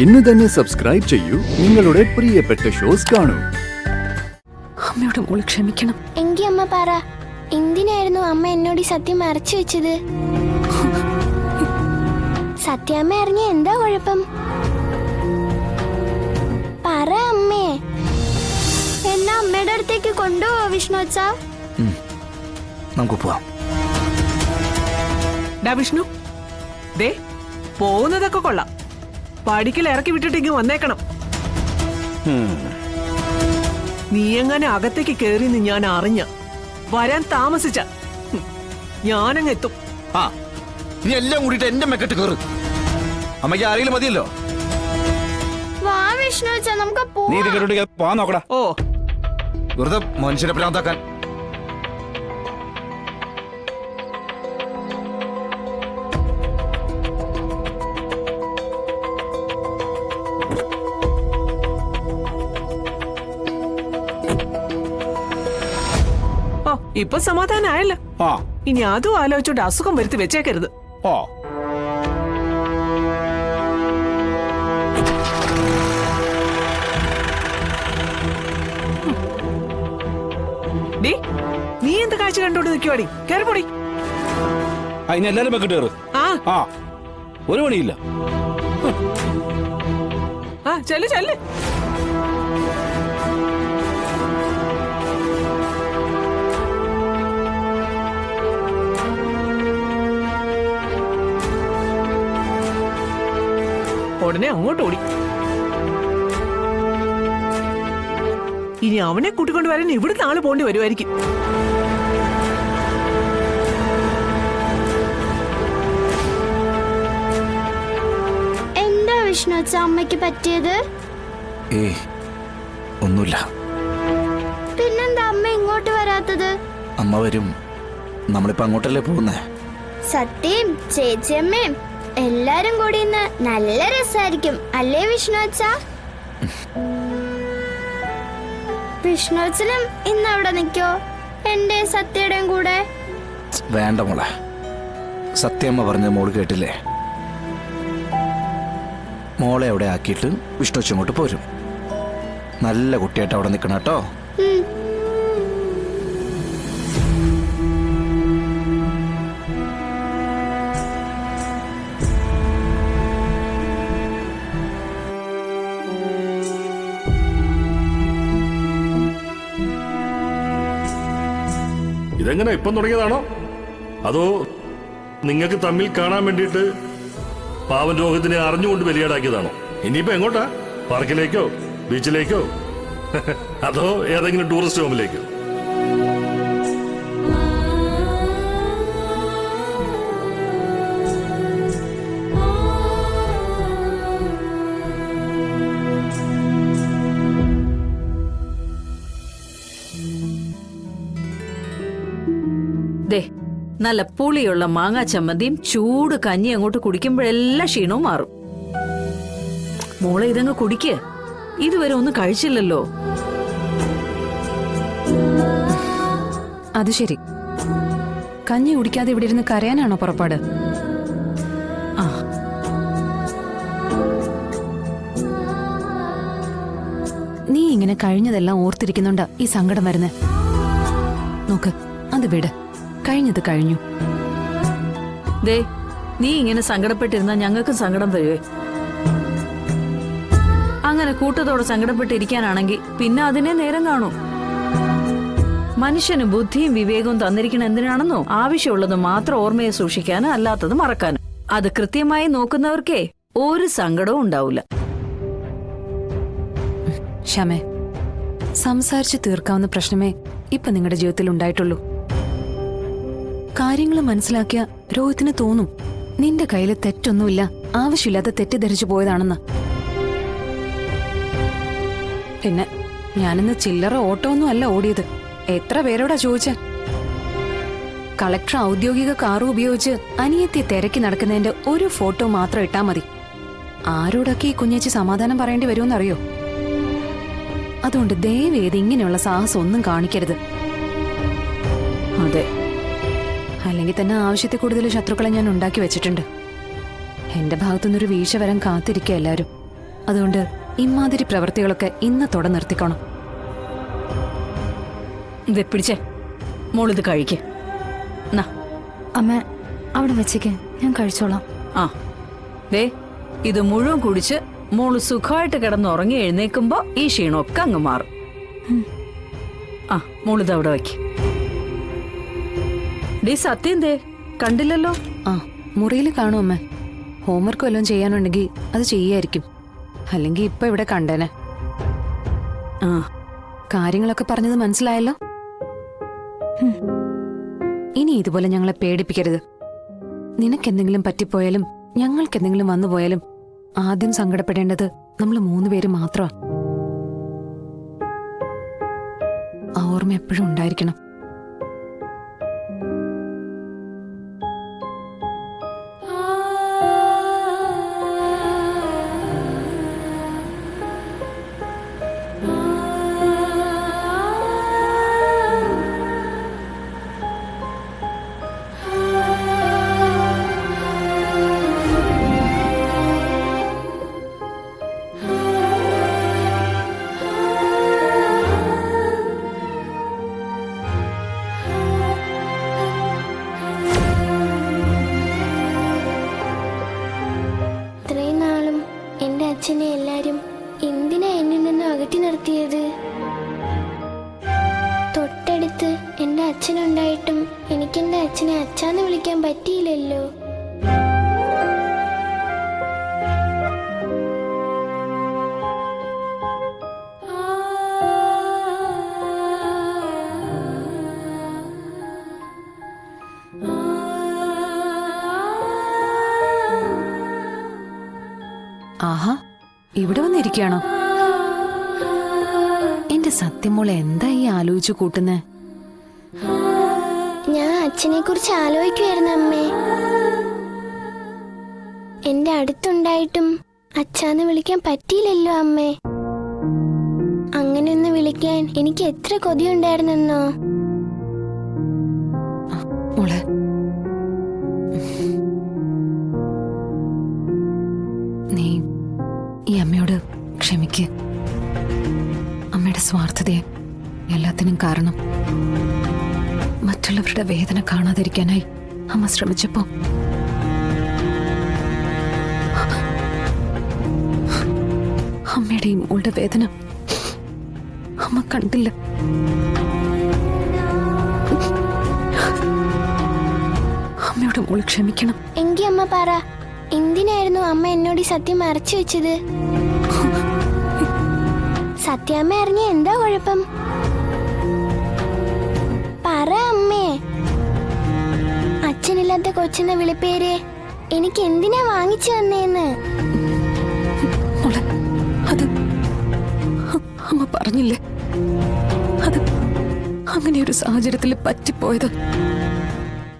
ഇന്ന് തന്നെ സബ്സ്ക്രൈബ് ചെയ്യൂ, നിങ്ങളുടെ പ്രിയപ്പെട്ട ഷോസ് കാണൂ. അമ്മയോട് മോള് ക്ഷമിക്കണം. എങ്കി അമ്മ പറ, എന്തിനായിരുന്നു അമ്മ എന്നോട് ഈ സത്യം മറച്ചു വെച്ചത്? സത്യാമ്മ അറിഞ്ഞ എന്താ കുഴപ്പം? പറ അമ്മേ. എന്നാ അമ്മയുടെ അടുത്തേക്ക് കൊണ്ടുപോവോ വിഷ്ണു അച്ഛാ? നമുക്ക് പോവാം. വിഷ്ണു, ദേ പോകുന്നതൊക്കെ കൊള്ളാം. പഠിക്കൽ ഇറക്കി വിട്ടിട്ട് ഇങ്ങ് വന്നേക്കണം. നീ എങ്ങനെ അകത്തേക്ക് കേറിന്ന് ഞാൻ അറിഞ്ഞ, വരാൻ താമസിച്ച ഞാനങ്ങ് എത്തും. ആ, നീ എല്ലാം കൂടിയിട്ട് എന്റെ മെക്കെട്ട് കേറ്. അമ്മയ്ക്ക് ആരെങ്കിലും മതിയല്ലോ. വാ വിഷ്ണു അച്ഛാ, നമുക്ക് നീ ഇത് കേട്ടോട്ട് പോവാൻ നോക്കടാ. ഓ, വെറുതെ മനുഷ്യരെ പ്രാന്താക്കാൻ. ഓ, ഇപ്പൊ സമാധാനായല്ലോ. ഇനി അതും ആലോചിച്ചോണ്ട് അസുഖം വരുത്തി വെച്ചേക്കരുത്. നീ എന്ത് കാഴ്ച കണ്ടോണ്ട് നിൽക്കുവാടി? കേറിപ്പൊടി. അതിനെല്ലാരും മെക്കെട്ട് കേറ്. ആ, ഒരു പണിയില്ല. ആ, ചെല്ല് ചെല്ല്. ഉടനെ അങ്ങോട്ട് ഓടി. ഇനി അവനെ കൂട്ടിക്കൊണ്ട് വരാൻ ഇവിടുന്ന് ആള് പോണ്ടി വരുമായിരിക്കും. എന്താ വിഷ്ണു അച്ഛാ അമ്മയ്ക്ക് പറ്റിയത്? ഒന്നുമില്ല. പിന്നെന്താ അമ്മ ഇങ്ങോട്ട് വരാത്തത്? അമ്മ വരും. നമ്മളിപ്പോ അങ്ങോട്ടല്ലേ പോകുന്നേ. സത്യം ചേച്ചിയമ്മയും എല്ലാരും കൂടി ഇന്ന് നല്ല രസായിരിക്കും അല്ലേ വിഷ്ണു അച്ഛാ? വിഷ്ണു അച്ഛനും ഇന്ന് അവിടെ നിക്കോ എന്റെ സത്യയുടെയും കൂടെ? വേണ്ട മോളെ, സത്യമ്മ പറഞ്ഞ മോള് കേട്ടില്ലേ? മോളെ അവിടെ ആക്കിയിട്ട് വിഷ്ണു ഇങ്ങോട്ട് പോരും. നല്ല കുട്ടിയായിട്ട് അവിടെ നിൽക്കണം കേട്ടോ. ഇതെങ്ങനെ ഇപ്പം തുടങ്ങിയതാണോ, അതോ നിങ്ങൾക്ക് തമ്മിൽ കാണാൻ വേണ്ടിയിട്ട് പാവൻ രോഗത്തിനെ അറിഞ്ഞുകൊണ്ട് ബലിയാടാക്കിയതാണോ? ഇനിയിപ്പോ എങ്ങോട്ടാ? പാർക്കിലേക്കോ, ബീച്ചിലേക്കോ, അതോ ഏതെങ്കിലും ടൂറിസ്റ്റ് ഹോമിലേക്കോ? നല്ല പുളിയുള്ള മാങ്ങാ ചമ്മന്തിയും ചൂട് കഞ്ഞി അങ്ങോട്ട് കുടിക്കുമ്പോഴെല്ലാം ക്ഷീണവും മാറും. മോളെ ഇതങ്ങ് കുടിക്ക്, ഇതുവരെ ഒന്നും കഴിച്ചില്ലല്ലോ. അത് ശരി, കഞ്ഞി കുടിക്കാതെ ഇവിടെ ഇരുന്ന് കരയാനാണോ പുറപ്പാട്? ആ, നീ ഇങ്ങനെ കഴിഞ്ഞതെല്ലാം ഓർത്തിരിക്കുന്നുണ്ടാ ഈ സങ്കടം വരുന്നേ. നോക്ക്, അത് വിട്, കഴിഞ്ഞത് കഴിഞ്ഞു. ദേ, നീ ഇങ്ങനെ സങ്കടപ്പെട്ടിരുന്നാ ഞങ്ങൾക്കും സങ്കടം വരുവേ. അങ്ങനെ കൂട്ടത്തോടെ സങ്കടപ്പെട്ടിരിക്കാനാണെങ്കിൽ പിന്നെ അതിനെ നേരം കാണൂ. മനുഷ്യന് ബുദ്ധിയും വിവേകവും തന്നിരിക്കണം എന്തിനാണെന്നോ? ആവശ്യമുള്ളത് മാത്രം ഓർമ്മയെ സൂക്ഷിക്കാനും അല്ലാത്തത് മറക്കാനും. അത് കൃത്യമായി നോക്കുന്നവർക്കേ ഒരു സങ്കടവും ഉണ്ടാവില്ല. ക്ഷമേ, സംസാരിച്ച് തീർക്കാവുന്ന പ്രശ്നമേ ഇപ്പൊ നിങ്ങളുടെ ജീവിതത്തിൽ ഉണ്ടായിട്ടുള്ളൂ. കാര്യങ്ങൾ മനസ്സിലാക്കിയ രോഹിത്തിന് തോന്നും നിന്റെ കയ്യിൽ തെറ്റൊന്നുമില്ല, ആവശ്യമില്ലാതെ തെറ്റിദ്ധരിച്ചു പോയതാണെന്ന്. പിന്നെ ഞാനിന്ന് ചില്ലറ ഓട്ടോ ഒന്നും അല്ല ഓടിയത്. എത്ര പേരോടാ ചോദിച്ചേ? കളക്ടർ ഔദ്യോഗിക കാർ ഉപയോഗിച്ച് അനിയത്തെ തിരക്കി നടക്കുന്നതിന്റെ ഒരു ഫോട്ടോ മാത്രം ഇട്ടാ മതി. ആരോടൊക്കെ ഈ കുഞ്ഞേച്ചി സമാധാനം പറയേണ്ടി വരുമെന്നറിയോ? അതുകൊണ്ട് ദയവേത് ഇങ്ങനെയുള്ള സാഹസം ഒന്നും കാണിക്കരുത്. അതെ, അല്ലെങ്കിൽ തന്നെ ആവശ്യത്തിൽ കൂടുതൽ ശത്രുക്കളെ ഞാൻ ഉണ്ടാക്കി വെച്ചിട്ടുണ്ട്. എന്റെ ഭാഗത്തുനിന്നൊരു വീഴ്ച വരാൻ കാത്തിരിക്കുക എല്ലാരും. അതുകൊണ്ട് ഇമാതിരി പ്രവൃത്തികളൊക്കെ ഇന്നത്തോടെ നിർത്തിക്കോണം. ഇത് പിടിച്ചേ, മോളിത് കഴിക്ക്. നാ. അമ്മ അവിടെ വെച്ചേക്ക്, ഞാൻ കഴിച്ചോളാം. ആ ദേ, ഇത് മുഴുവൻ കുടിച്ച് മോള് സുഖമായിട്ട് കിടന്ന് ഉറങ്ങി എഴുന്നേക്കുമ്പോ ഈ ക്ഷീണമൊക്കെ അങ്ങ് മാറും. ആ മോളിത് അവിടെ വയ്ക്ക്. ഡീ സത്യം ദേ കണ്ടില്ലല്ലോ. ആ മുറിയിൽ കാണും അമ്മ. ഹോംവർക്ക് വല്ലതും ചെയ്യാനുണ്ടെങ്കിൽ അത് ചെയ്യായിരിക്കും. അല്ലെങ്കിൽ ഇപ്പൊ ഇവിടെ കണ്ടേനെ. ആ കാര്യങ്ങളൊക്കെ പറഞ്ഞത് മനസ്സിലായല്ലോ. ഇനി ഇതുപോലെ ഞങ്ങളെ പേടിപ്പിക്കരുത്. നിനക്കെന്തെങ്കിലും പറ്റിപ്പോയാലും ഞങ്ങൾക്കെന്തെങ്കിലും വന്നുപോയാലും ആദ്യം സങ്കടപ്പെടേണ്ടത് നമ്മൾ 3 പേര് മാത്രമാ. ആ ഓർമ്മ എപ്പോഴും ഉണ്ടായിരിക്കണം. ഇത്രയും നാളും എന്റെ അച്ഛനെ എല്ലാരും എന്തിനാ എന്നിൽ നിന്ന് അകറ്റി നിർത്തിയത്? തൊട്ടടുത്ത് എന്റെ അച്ഛനുണ്ടായിട്ടും എനിക്ക് എന്റെ അച്ഛനെ അച്ഛാന്ന് വിളിക്കാൻ പറ്റിയില്ലല്ലോ. ആഹാ, ഇവിടെ വന്നിരിക്കുകയാണോ? എന്റെ സത്യമോളെ എന്താ ഈ ആലോചിച്ചു കൂട്ടുന്നേ? ഞാൻ അച്ഛനെ കുറിച്ച് ആലോചിക്കുമായിരുന്നു അമ്മേ. എന്റെ അടുത്തുണ്ടായിട്ടും അച്ഛാന്ന് വിളിക്കാൻ പറ്റിയില്ലല്ലോ അമ്മേ. അങ്ങനെയൊന്ന് വിളിക്കാൻ എനിക്ക് എത്ര കൊതിയുണ്ടായിരുന്നെന്നോ. മോളെ, നീ ഈ അമ്മയോട് ക്ഷമിക്ക്. അമ്മയുടെ സ്വാർത്ഥതയെ എല്ലാത്തിനും കാരണം. മറ്റുള്ളവരുടെ വേദന കാണാതിരിക്കാനായി അമ്മ ശ്രമിച്ചപ്പോ അമ്മയുടെയും മോളുടെ വേദന അമ്മ കണ്ടില്ല. അമ്മയോട് മോള് ക്ഷമിക്കണം. എങ്കി അമ്മ പറ, എന്തിനായിരുന്നു അമ്മ എന്നോട് ഈ സത്യം മറച്ചു വെച്ചത്? സത്യാമ്മ അറിഞ്ഞ എന്താ കുഴപ്പം? പറ അമ്മേ. അച്ഛനില്ലാത്ത കൊച്ചെന്ന വിളിപ്പേര് എനിക്ക് എന്തിനാ വാങ്ങിച്ചു തന്നേന്ന്? മോളെ, അത് അമ്മ പറഞ്ഞില്ലേ, അത് അങ്ങനെ ഒരു സാഹചര്യത്തിൽ പറ്റിപ്പോയത്.